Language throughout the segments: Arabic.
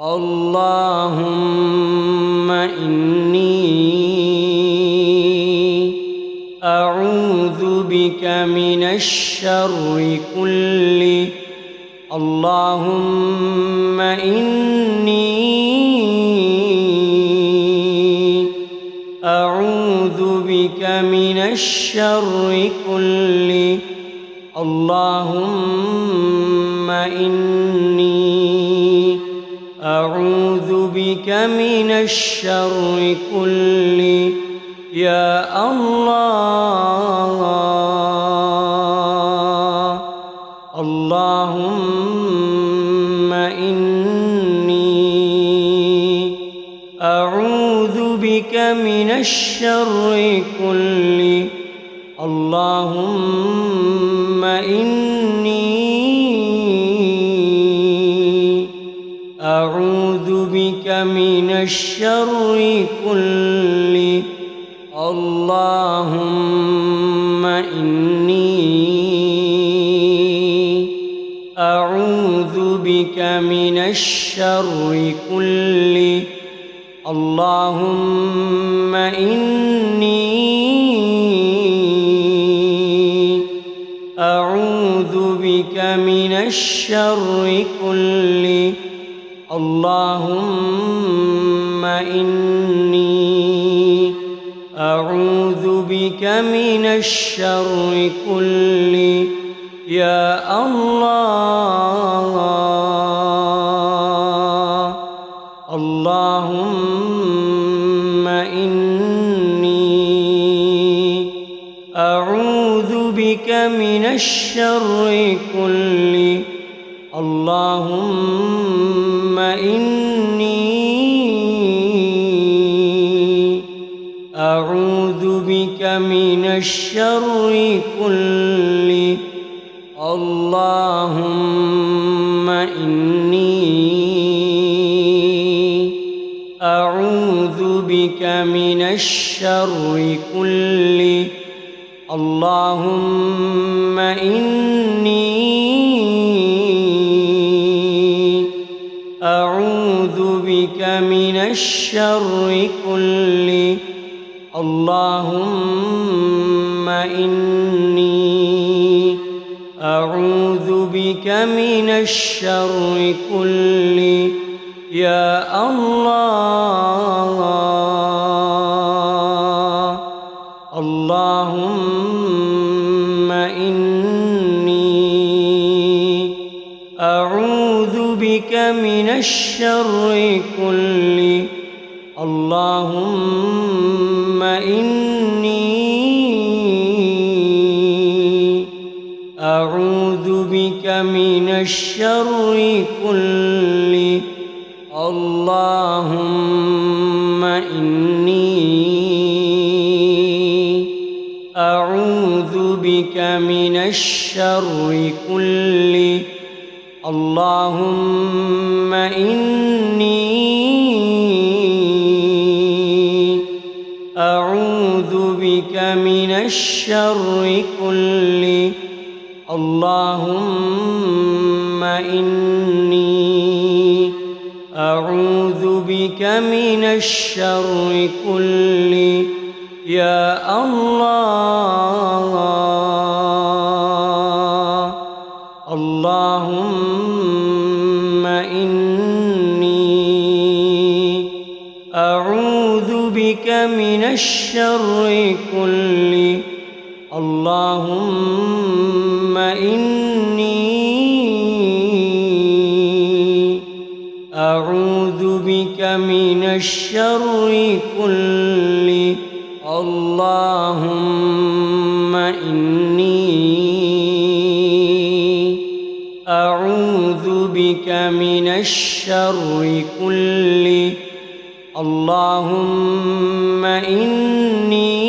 اللهم إني أعوذ بك من الشر كله. اللهم إني أعوذ بك من الشر كله. اللهم إني أعوذ بك من الشر كله يا الله. اللهم إني أعوذ بك من الشر كله. اللهم إني أعوذ بك من الشر كله. اللهم إني أعوذ بك من الشر كله. اللهم إني أعوذ بك من الشر كله. اللهم إني أعوذ بك من الشر كله يا الله. اللهم إني أعوذ بك من الشر كله. اللهم إني أعوذ بك من الشر كله. اللهم إني أعوذ بك من الشر كله. اللهم إني أعوذ بك من الشر كله. اللهم إني أعوذ بك من الشر كله يا الله. اللهم إني أعوذ بك من الشر كله. اللهم إني أعوذ بك من الشر كله. اللهم إني أعوذ بك من الشر كله. اللهم إني أعوذ بك من الشر كله. اللهم إني أعوذ بك من الشر كله يا الله. اللهم إني أعوذ بك من الشر كله. اللهم إني أعوذ بك من الشر كله. اللهم إني أعوذ بك من الشر كله. اللهم إني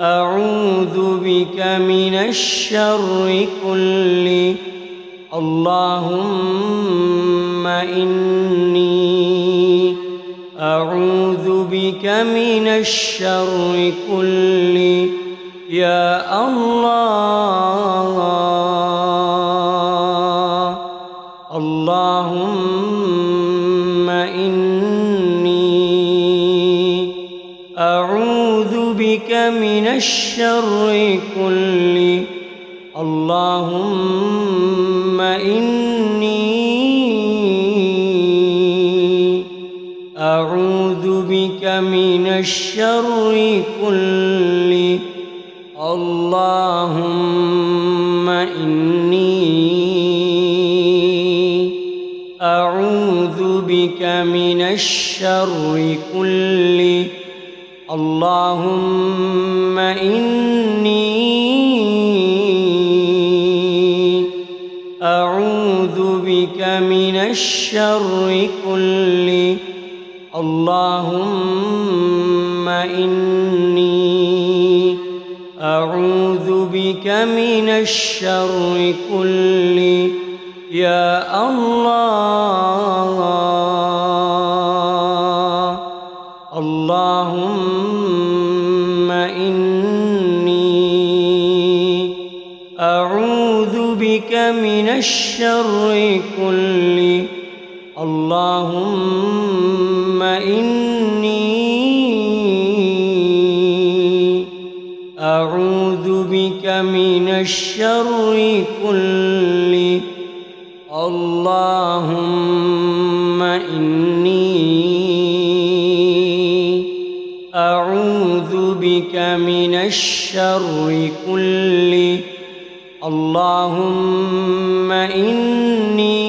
أعوذ بك من الشر كله. اللهم إني أعوذ بك من الشر كله يا الله. اللهم إني أعوذ بك من الشر كله. اللهم إني أعوذ بك من الشر كله. اللهم إني أعوذ بك من الشر كله. اللهم إني أعوذ بك من الشر كله. اللهم إني أعوذ بك من الشر كله. يا الله. اللهم إني أعوذ بك من الشر كله. اللهم إني أعوذ بك من الشر كله. اللهم إني أعوذ بك من الشر كله. اللهم إني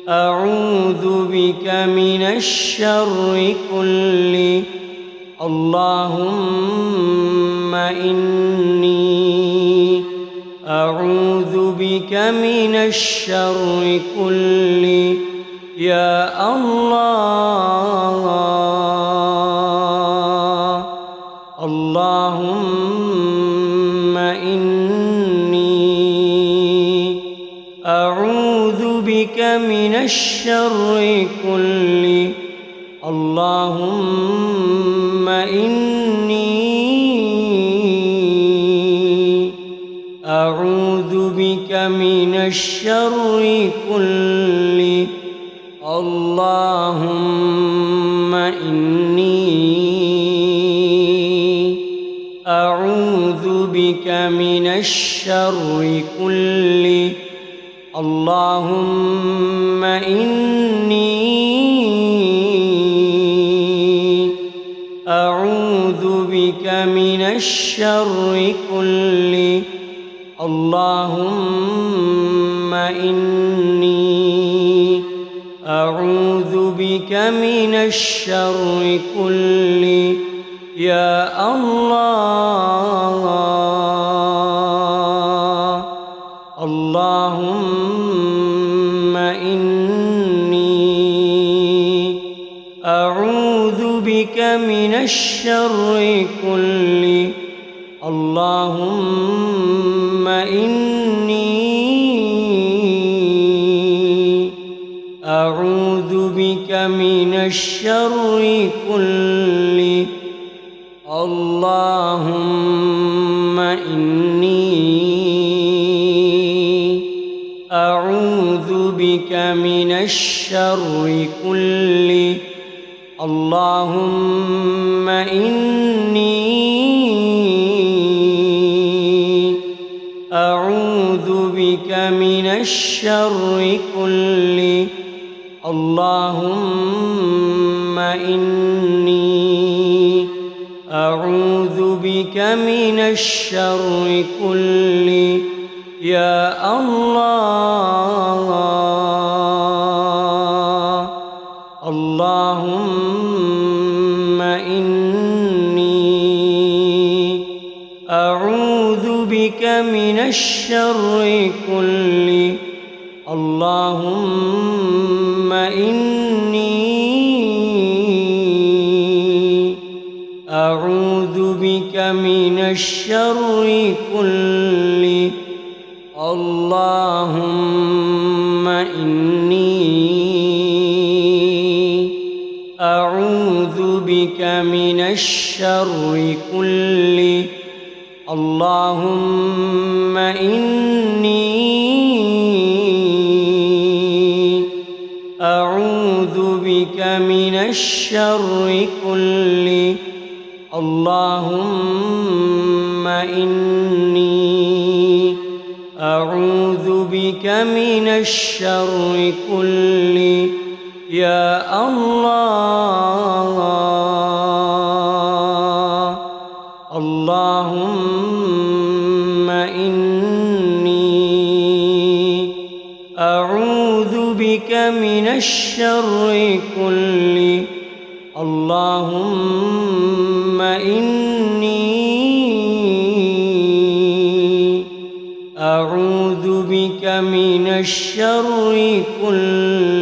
أعوذ بك من الشر كله. اللهم إني أعوذ بك من الشر كله. يا الله. اللهم إني أعوذ بك من الشر كله. اللهم إني أعوذ بك من الشر كله. اللهم إني أعوذ بك من الشر كله. اللهم إني أعوذ بك من الشر كله. اللهم إني أعوذ بك من الشر كله. يا الله. اللهم إني أعوذ بك من الشر كله. اللهم إني أعوذ بك من الشر كله. اللهم إني أعوذ بك من الشر كله. اللهم إني أعوذ بك من الشر كله. اللهم إني أعوذ بك من الشر كله. يا الله. اللهم إني أعوذ بك من الشر كله. اللهم إني أعوذ بك من الشر كله. اللهم إني أعوذ بك من الشر كله. اللهم إني الشر كله. اللهم إني أعوذ بك من الشر كله يا الله. اللهم إني أعوذ بك من الشر كله. اللهم إني أعوذ بك من الشر كله